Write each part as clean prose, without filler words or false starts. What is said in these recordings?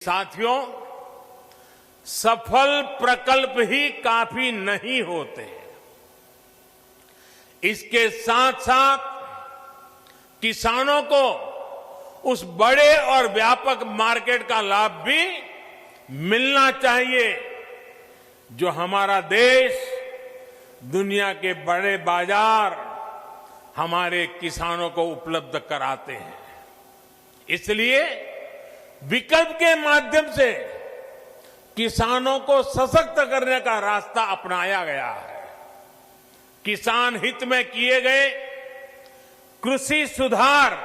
साथियों, सफल प्रकल्प ही काफी नहीं होते। इसके साथ साथ किसानों को उस बड़े और व्यापक मार्केट का लाभ भी मिलना चाहिए जो हमारा देश दुनिया के बड़े बाजार हमारे किसानों को उपलब्ध कराते हैं। इसलिए विकल्प के माध्यम से किसानों को सशक्त करने का रास्ता अपनाया गया है। किसान हित में किए गए कृषि सुधार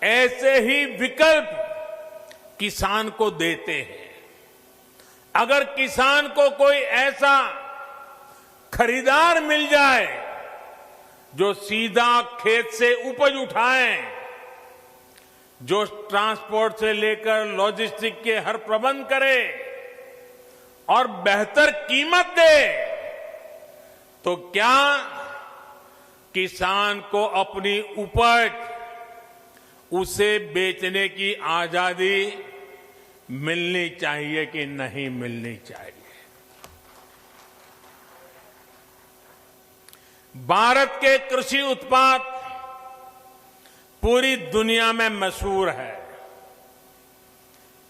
ऐसे ही विकल्प किसान को देते हैं। अगर किसान को कोई ऐसा खरीदार मिल जाए जो सीधा खेत से उपज उठाए, जो ट्रांसपोर्ट से लेकर लॉजिस्टिक के हर प्रबंध करे और बेहतर कीमत दे, तो क्या किसान को अपनी उपज उसे बेचने की आजादी मिलनी चाहिए कि नहीं मिलनी चाहिए? भारत के कृषि उत्पाद पूरी दुनिया में मशहूर है।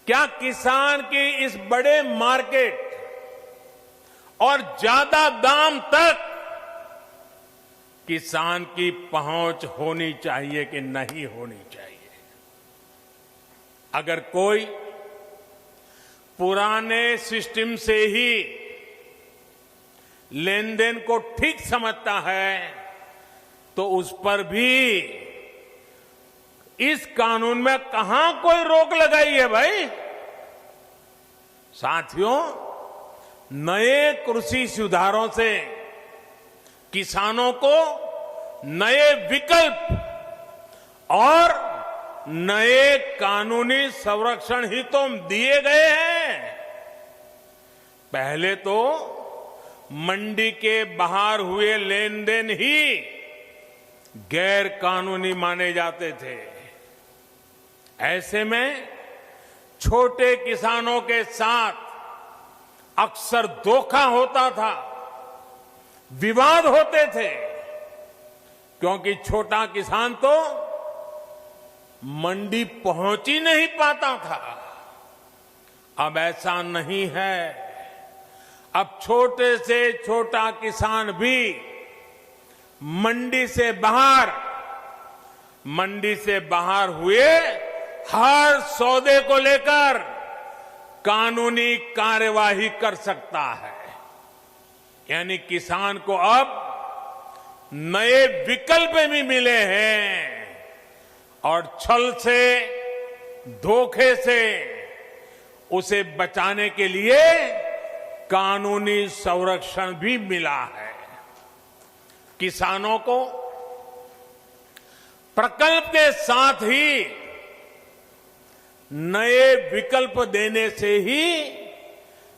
क्या किसान की इस बड़े मार्केट और ज्यादा दाम तक किसान की पहुंच होनी चाहिए कि नहीं होनी चाहिए? अगर कोई पुराने सिस्टम से ही लेन देन को ठीक समझता है तो उस पर भी इस कानून में कहां कोई रोक लगाई है भाई? साथियों, नए कृषि सुधारों से किसानों को नए विकल्प और नए कानूनी संरक्षण ही तो दिए गए हैं। पहले तो मंडी के बाहर हुए लेन देन ही गैर कानूनी माने जाते थे। ऐसे में छोटे किसानों के साथ अक्सर धोखा होता था, विवाद होते थे, क्योंकि छोटा किसान तो मंडी पहुंच ही नहीं पाता था। अब ऐसा नहीं है। अब छोटे से छोटा किसान भी मंडी से बाहर हुए हर सौदे को लेकर कानूनी कार्यवाही कर सकता है। यानी किसान को अब नए विकल्प भी मिले हैं और छल से, धोखे से उसे बचाने के लिए कानूनी संरक्षण भी मिला है। किसानों को प्रकल्प के साथ ही नए विकल्प देने से ही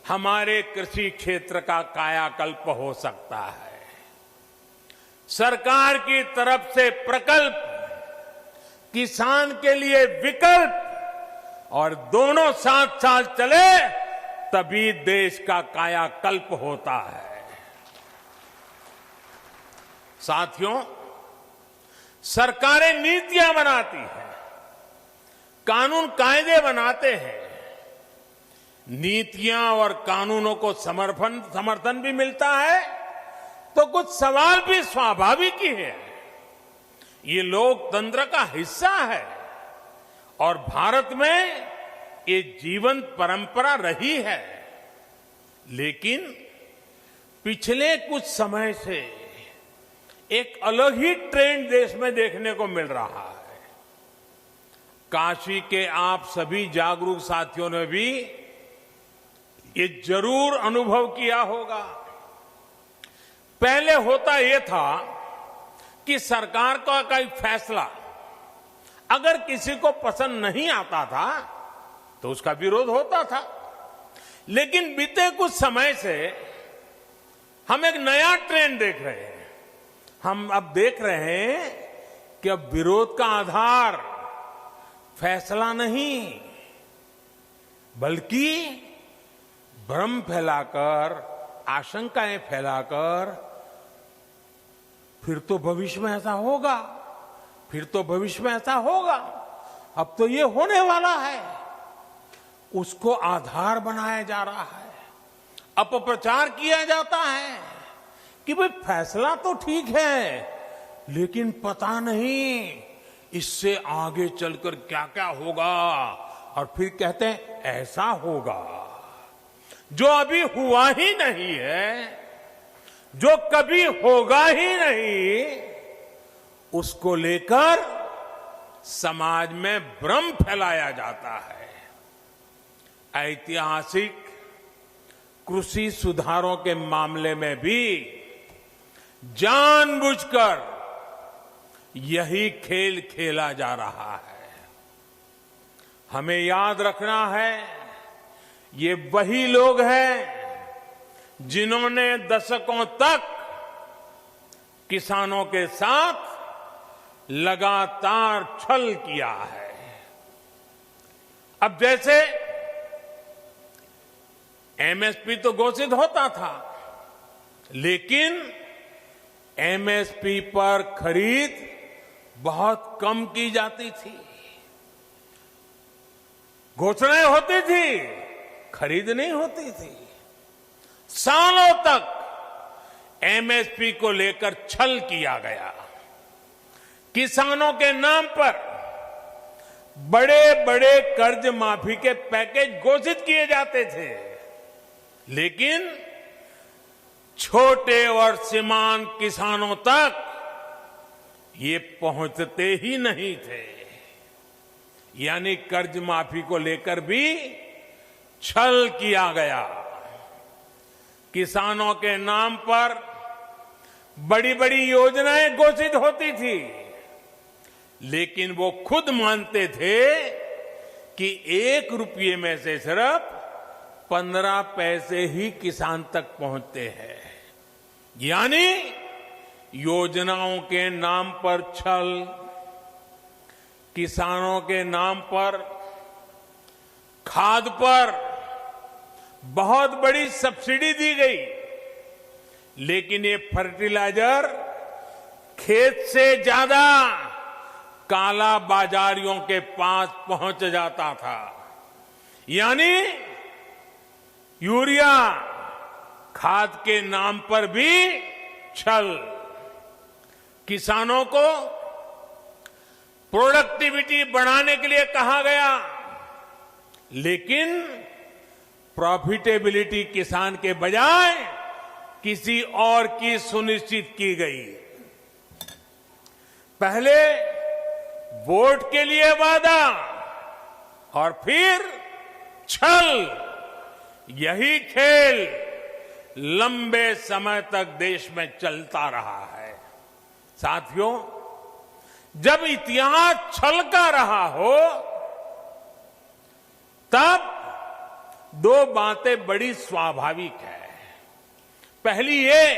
हमारे कृषि क्षेत्र का कायाकल्प हो सकता है। सरकार की तरफ से प्रकल्प, किसान के लिए विकल्प और दोनों साथ साथ चले तभी देश का कायाकल्प होता है। साथियों, सरकारें नीतियां बनाती हैं, कानून कायदे बनाते हैं। नीतियां और कानूनों को समर्थन भी मिलता है तो कुछ सवाल भी स्वाभाविक ही है। ये लोकतंत्र का हिस्सा है और भारत में ये जीवंत परंपरा रही है। लेकिन पिछले कुछ समय से एक अलग ही ट्रेंड देश में देखने को मिल रहा है। काशी के आप सभी जागरूक साथियों ने भी ये जरूर अनुभव किया होगा। पहले होता यह था कि सरकार का कोई फैसला अगर किसी को पसंद नहीं आता था तो उसका विरोध होता था। लेकिन बीते कुछ समय से हम एक नया ट्रेंड देख रहे हैं। हम अब देख रहे हैं कि अब विरोध का आधार फैसला नहीं, बल्कि भ्रम फैलाकर, आशंकाएं फैलाकर फिर तो भविष्य में ऐसा होगा, फिर तो भविष्य में ऐसा होगा, अब तो ये होने वाला है, उसको आधार बनाया जा रहा है। अपप्रचार किया जाता है कि भाई फैसला तो ठीक है, लेकिन पता नहीं इससे आगे चलकर क्या क्या होगा, और फिर कहते हैं ऐसा होगा। जो अभी हुआ ही नहीं है, जो कभी होगा ही नहीं, उसको लेकर समाज में भ्रम फैलाया जाता है। ऐतिहासिक कृषि सुधारों के मामले में भी जानबूझकर यही खेल खेला जा रहा है। हमें याद रखना है, ये वही लोग हैं जिन्होंने दशकों तक किसानों के साथ लगातार छल किया है। अब जैसे एमएसपी तो घोषित होता था, लेकिन एमएसपी पर खरीद बहुत कम की जाती थी। घोषणाएं होती थी, खरीद नहीं होती थी। सालों तक एमएसपी को लेकर छल किया गया। किसानों के नाम पर बड़े बड़े कर्ज माफी के पैकेज घोषित किए जाते थे, लेकिन छोटे और सीमांत किसानों तक ये पहुंचते ही नहीं थे। यानी कर्ज माफी को लेकर भी छल किया गया। किसानों के नाम पर बड़ी बड़ी योजनाएं घोषित होती थी, लेकिन वो खुद मानते थे कि 1 रुपये में से सिर्फ 15 पैसे ही किसान तक पहुंचते हैं। यानी योजनाओं के नाम पर छल, किसानों के नाम पर खाद पर बहुत बड़ी सब्सिडी दी गई, लेकिन ये फर्टिलाइजर खेत से ज्यादा काला बाजारियों के पास पहुंच जाता था। यानी यूरिया खाद के नाम पर भी छल। किसानों को प्रोडक्टिविटी बढ़ाने के लिए कहा गया, लेकिन प्रॉफिटेबिलिटी किसान के बजाय किसी और की सुनिश्चित की गई। पहले वोट के लिए वादा और फिर छल, यही खेल लंबे समय तक देश में चलता रहा है। साथियों, जब इतिहास छल का रहा हो, तब 2 बातें बड़ी स्वाभाविक है। पहली ये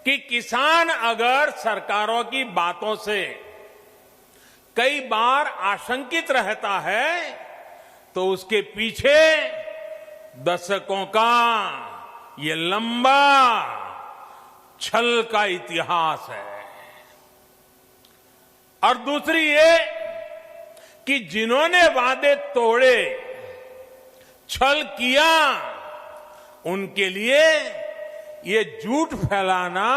कि किसान अगर सरकारों की बातों से कई बार आशंकित रहता है, तो उसके पीछे दशकों का ये लंबा छल का इतिहास है। और दूसरी ये कि जिन्होंने वादे तोड़े, छल किया, उनके लिए ये झूठ फैलाना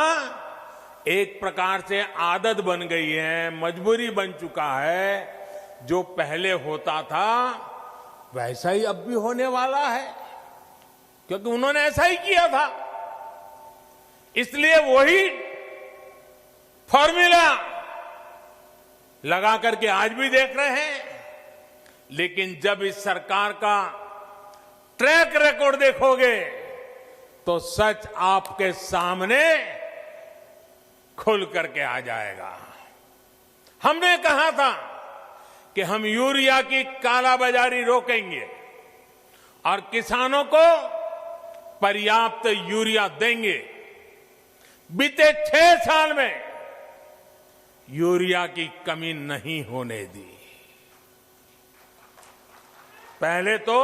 एक प्रकार से आदत बन गई है, मजबूरी बन चुका है। जो पहले होता था वैसा ही अब भी होने वाला है, क्योंकि उन्होंने ऐसा ही किया था। इसलिए वही फॉर्मूला लगा करके आज भी देख रहे हैं। लेकिन जब इस सरकार का ट्रैक रिकॉर्ड देखोगे, तो सच आपके सामने खुल करके आ जाएगा। हमने कहा था कि हम यूरिया की कालाबाजारी रोकेंगे और किसानों को पर्याप्त यूरिया देंगे। बीते 6 साल में यूरिया की कमी नहीं होने दी। पहले तो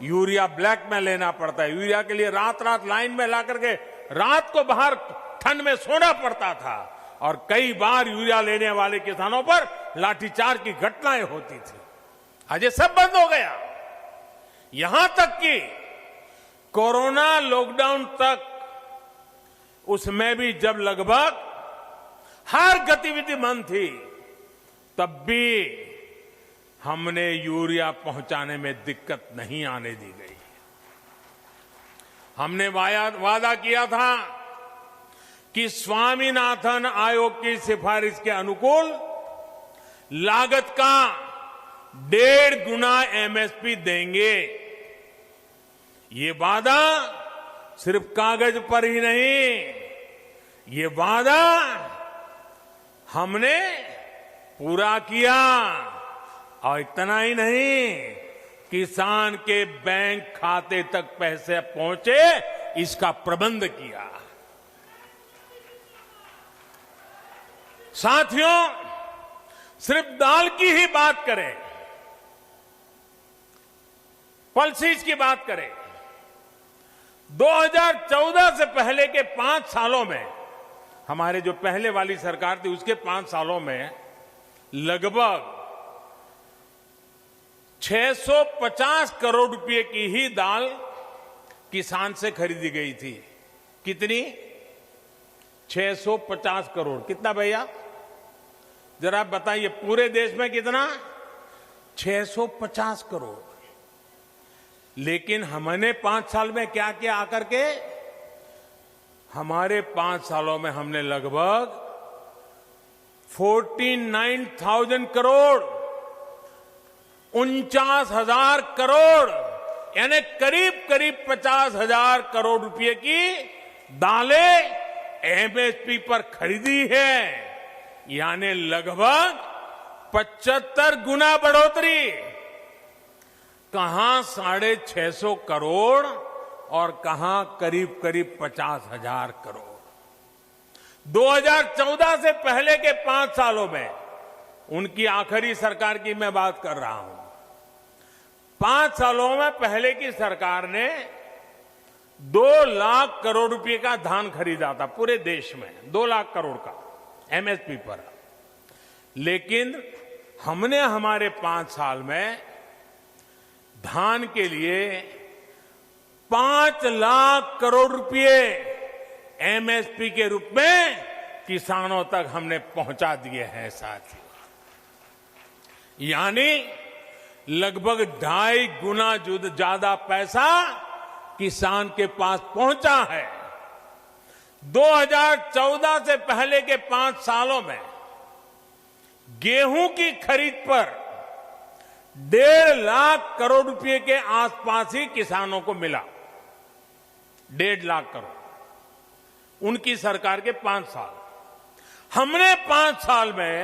यूरिया ब्लैक में लेना पड़ता है। यूरिया के लिए रात रात लाइन में ला करके रात को बाहर ठंड में सोना पड़ता था और कई बार यूरिया लेने वाले किसानों पर लाठीचार्ज की घटनाएं होती थी। आज ये सब बंद हो गया। यहां तक कि कोरोना लॉकडाउन तक उसमें भी जब लगभग हर गतिविधि बंद थी, तब भी हमने यूरिया पहुंचाने में दिक्कत नहीं आने दी गई। हमने वादा किया था कि स्वामीनाथन आयोग की सिफारिश के अनुकूल लागत का 1.5 गुना एमएसपी देंगे। ये वादा सिर्फ कागज पर ही नहीं, ये वादा हमने पूरा किया। और इतना ही नहीं, किसान के बैंक खाते तक पैसे पहुंचे, इसका प्रबंध किया। साथियों, सिर्फ दाल की ही बात करें, पल्सेस की बात करें, 2014 से पहले के 5 सालों में, हमारे जो पहले वाली सरकार थी उसके 5 सालों में लगभग 650 करोड़ रुपए की ही दाल किसान से खरीदी गई थी। कितनी? 650 करोड़। कितना भैया? जरा बताइए, पूरे देश में कितना? 650 करोड़। लेकिन हमने 5 साल में क्या किया आकर के? हमारे 5 सालों में हमने लगभग 49,000 करोड़, 49,000 करोड़, यानी करीब करीब 50,000 करोड़ रुपए की दालें एमएसपी पर खरीदी है। यानी लगभग 75 गुना बढ़ोतरी। कहां 650 करोड़ और कहां करीब करीब 50,000 करोड़। 2014 से पहले के 5 सालों में, उनकी आखिरी सरकार की मैं बात कर रहा हूं, 5 सालों में पहले की सरकार ने 2 लाख करोड़ रुपए का धान खरीदा था पूरे देश में, 2 लाख करोड़ का एमएसपी पर। लेकिन हमने हमारे 5 साल में धान के लिए 5 लाख करोड़ रुपए एमएसपी के रूप में किसानों तक हमने पहुंचा दिए हैं साथियों। यानी लगभग 2.5 गुना ज्यादा पैसा किसान के पास पहुंचा है। 2014 से पहले के 5 सालों में गेहूं की खरीद पर 1.5 लाख करोड़ रुपए के आसपास ही किसानों को मिला। 1.5 लाख करोड़ उनकी सरकार के 5 साल। हमने 5 साल में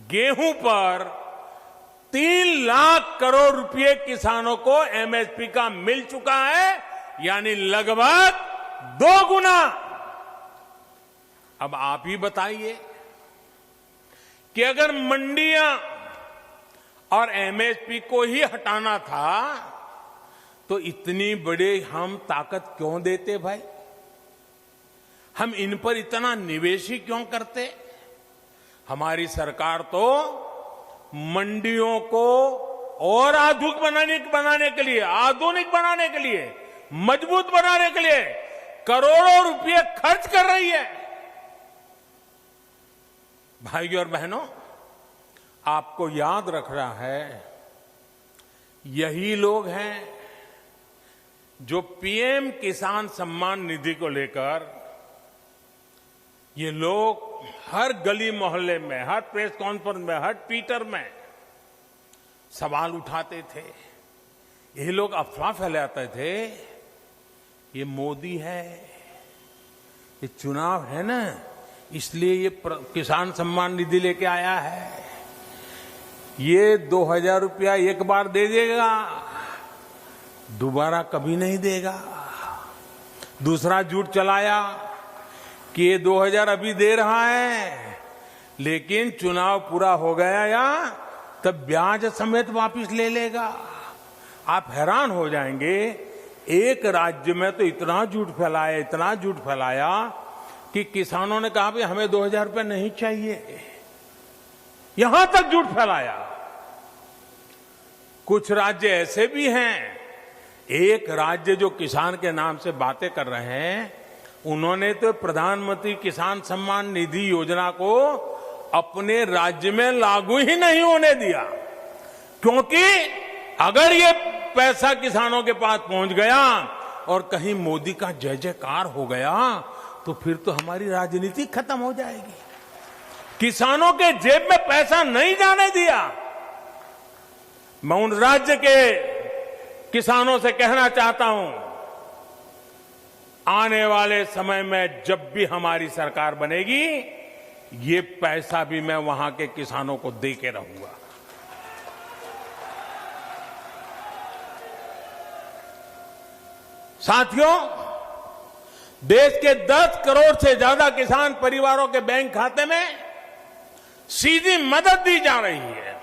गेहूं पर 3 लाख करोड़ रुपए किसानों को एमएसपी का मिल चुका है, यानी लगभग 2 गुना। अब आप ही बताइए कि अगर मंडियां और एमएसपी को ही हटाना था तो इतनी बड़ी हम ताकत क्यों देते भाई? हम इन पर इतना निवेश ही क्यों करते? हमारी सरकार तो मंडियों को और आधुनिक बनाने के लिए, मजबूत बनाने के लिए करोड़ों रुपए खर्च कर रही है। भाइयों और बहनों, आपको याद रखना है, यही लोग हैं जो पीएम किसान सम्मान निधि को लेकर ये लोग हर गली मोहल्ले में, हर प्रेस कॉन्फ्रेंस में, हर ट्विटर में सवाल उठाते थे। ये लोग अफवाह फैलाते थे, ये मोदी है, ये चुनाव है ना, इसलिए ये किसान सम्मान निधि लेके आया है, ये 2,000 रुपया एक बार दे देगा, दोबारा कभी नहीं देगा। दूसरा झूठ चलाया कि ये 2,000 अभी दे रहा है, लेकिन चुनाव पूरा हो गया या तब ब्याज समेत वापस ले लेगा। आप हैरान हो जाएंगे, एक राज्य में तो इतना झूठ फैलाया कि किसानों ने कहा भी हमें 2000 रुपये नहीं चाहिए। यहां तक झूठ फैलाया। कुछ राज्य ऐसे भी हैं, एक राज्य जो किसान के नाम से बातें कर रहे हैं, उन्होंने तो प्रधानमंत्री किसान सम्मान निधि योजना को अपने राज्य में लागू ही नहीं होने दिया, क्योंकि अगर ये पैसा किसानों के पास पहुंच गया और कहीं मोदी का जय जयकार हो गया तो फिर तो हमारी राजनीति खत्म हो जाएगी। किसानों के जेब में पैसा नहीं जाने दिया। मैं उन राज्य के किसानों से कहना चाहता हूं, आने वाले समय में जब भी हमारी सरकार बनेगी, ये पैसा भी मैं वहां के किसानों को दे के रहूंगा। साथियों, देश के 10 करोड़ से ज्यादा किसान परिवारों के बैंक खाते में सीधी मदद दी जा रही है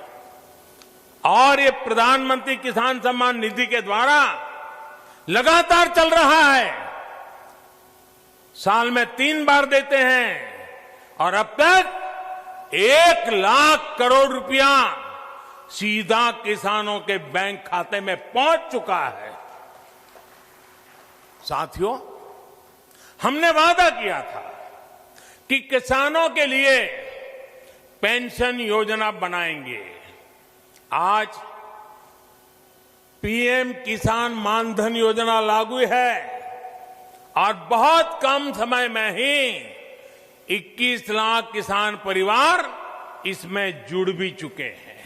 और ये प्रधानमंत्री किसान सम्मान निधि के द्वारा लगातार चल रहा है। साल में 3 बार देते हैं और अब तक 1 लाख करोड़ रुपया सीधा किसानों के बैंक खाते में पहुंच चुका है। साथियों, हमने वादा किया था कि किसानों के लिए पेंशन योजना बनाएंगे। आज पीएम किसान मानधन योजना लागू है और बहुत कम समय में ही 21 लाख किसान परिवार इसमें जुड़ भी चुके हैं।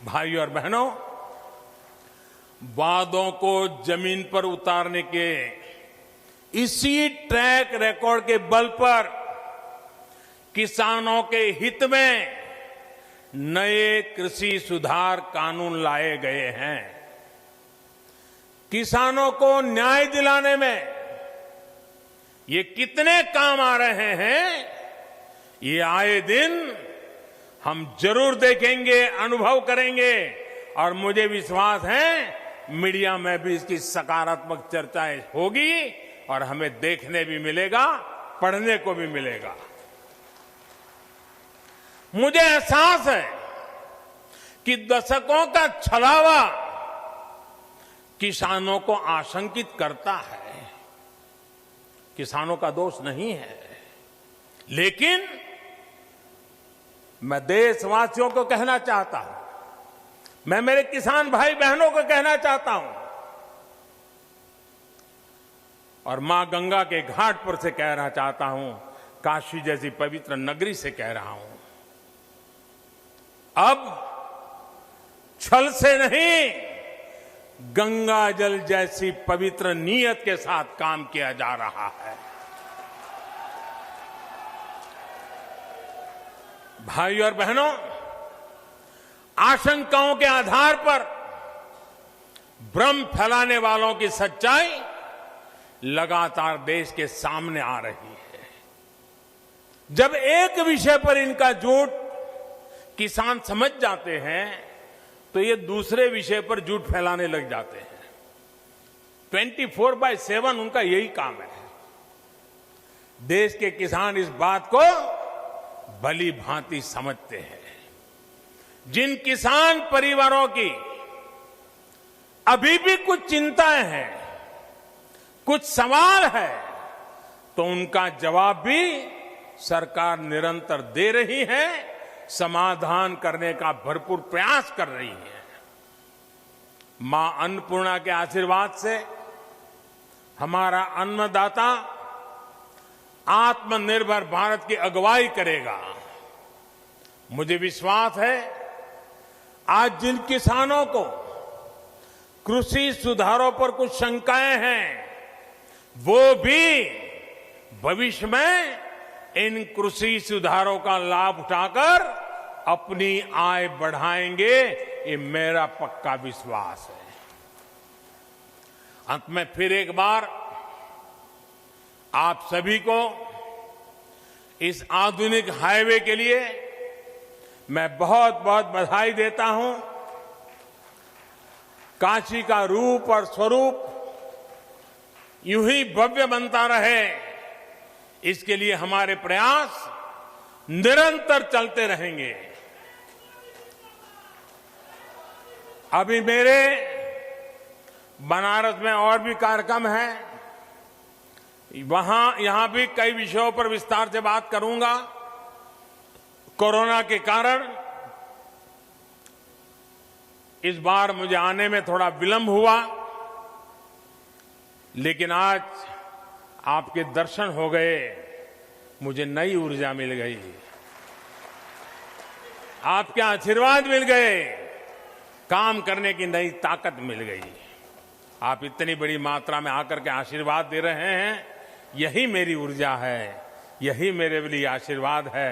भाइयों और बहनों, वादों को जमीन पर उतारने के इसी ट्रैक रिकॉर्ड के बल पर किसानों के हित में नए कृषि सुधार कानून लाए गए हैं। किसानों को न्याय दिलाने में ये कितने काम आ रहे हैं, ये आए दिन हम जरूर देखेंगे, अनुभव करेंगे और मुझे विश्वास है मीडिया में भी इसकी सकारात्मक चर्चाएं होगी और हमें देखने भी मिलेगा, पढ़ने को भी मिलेगा। मुझे एहसास है कि दशकों का छलावा किसानों को आशंकित करता है। किसानों का दोष नहीं है, लेकिन मैं देशवासियों को कहना चाहता हूं, मैं मेरे किसान भाई बहनों को कहना चाहता हूं और मां गंगा के घाट पर से कहना चाहता हूं, काशी जैसी पवित्र नगरी से कह रहा हूं, अब छल से नहीं, गंगा जल जैसी पवित्र नीयत के साथ काम किया जा रहा है। भाइयों और बहनों, आशंकाओं के आधार पर भ्रम फैलाने वालों की सच्चाई लगातार देश के सामने आ रही है। जब एक विषय पर इनका झूठ किसान समझ जाते हैं तो ये दूसरे विषय पर झूठ फैलाने लग जाते हैं। 24/7 उनका यही काम है। देश के किसान इस बात को भली भांति समझते हैं। जिन किसान परिवारों की अभी भी कुछ चिंताएं हैं, कुछ सवाल है, तो उनका जवाब भी सरकार निरंतर दे रही है, समाधान करने का भरपूर प्रयास कर रही है। मां अन्नपूर्णा के आशीर्वाद से हमारा अन्नदाता आत्मनिर्भर भारत की अगुवाई करेगा। मुझे विश्वास है आज जिन किसानों को कृषि सुधारों पर कुछ शंकाएं हैं, वो भी भविष्य में इन कृषि सुधारों का लाभ उठाकर अपनी आय बढ़ाएंगे, ये मेरा पक्का विश्वास है। अंत में फिर एक बार आप सभी को इस आधुनिक हाईवे के लिए मैं बहुत बहुत बधाई देता हूं। काशी का रूप और स्वरूप यूं ही भव्य बनता रहे, इसके लिए हमारे प्रयास निरंतर चलते रहेंगे। अभी मेरे बनारस में और भी कार्यक्रम हैं, यहां भी कई विषयों पर विस्तार से बात करूंगा। कोरोना के कारण इस बार मुझे आने में थोड़ा विलंब हुआ, लेकिन आज आपके दर्शन हो गए, मुझे नई ऊर्जा मिल गई, आपके आशीर्वाद मिल गए, काम करने की नई ताकत मिल गई। आप इतनी बड़ी मात्रा में आकर के आशीर्वाद दे रहे हैं, यही मेरी ऊर्जा है, यही मेरे लिए आशीर्वाद है।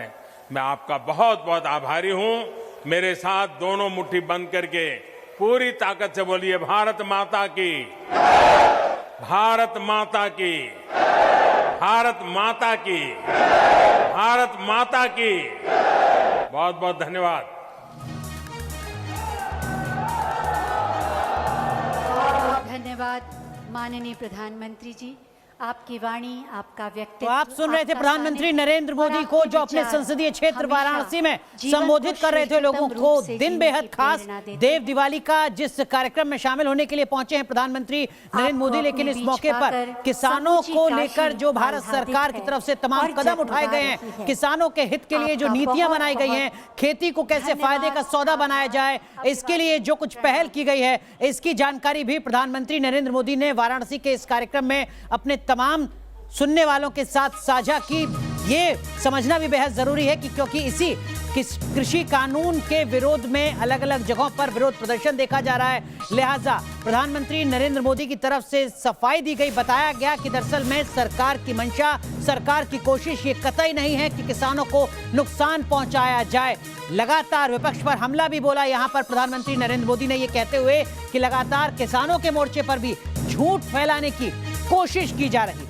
मैं आपका बहुत बहुत आभारी हूं। मेरे साथ दोनों मुट्ठी बंद करके पूरी ताकत से बोलिए, भारत माता की, भारत माता की, भारत माता की, भारत माता की। बहुत बहुत धन्यवाद। धन्यवाद माननीय प्रधानमंत्री जी, आपकी वाणी, आपका व्यक्तित्व। तो आप सुन रहे थे प्रधानमंत्री नरेंद्र मोदी को, जो अपने संसदीय क्षेत्र वाराणसी में संबोधित कर रहे थे लोगों को। दिन बेहद खास, देव दिवाली का जिस कार्यक्रम में शामिल होने के लिए पहुंचे हैं प्रधानमंत्री नरेंद्र मोदी, लेकिन इस मौके पर किसानों को लेकर जो भारत सरकार की तरफ से तमाम कदम उठाए गए हैं, किसानों के हित के लिए जो नीतियां बनाई गई हैं, खेती को कैसे फायदे का सौदा बनाया जाए, इसके लिए जो कुछ पहल की गई है, इसकी जानकारी भी प्रधानमंत्री नरेंद्र मोदी ने वाराणसी के इस कार्यक्रम में अपने तमाम सुनने वालों के साथ साझा की। ये समझना भी बेहद जरूरी है कि क्योंकि इसी कृषि कानून के विरोध में अलग अलग जगहों पर विरोध प्रदर्शन देखा जा रहा है, लिहाजा प्रधानमंत्री नरेंद्र मोदी की तरफ से सफाई दी गई, बताया गया कि दरअसल में सरकार की मंशा, सरकार की कोशिश ये कतई नहीं है कि किसानों को नुकसान पहुंचाया जाए। लगातार विपक्ष पर हमला भी बोला यहां पर प्रधानमंत्री नरेंद्र मोदी ने, ये कहते हुए कि लगातार किसानों के मोर्चे पर भी झूठ फैलाने की कोशिश की जा रही है।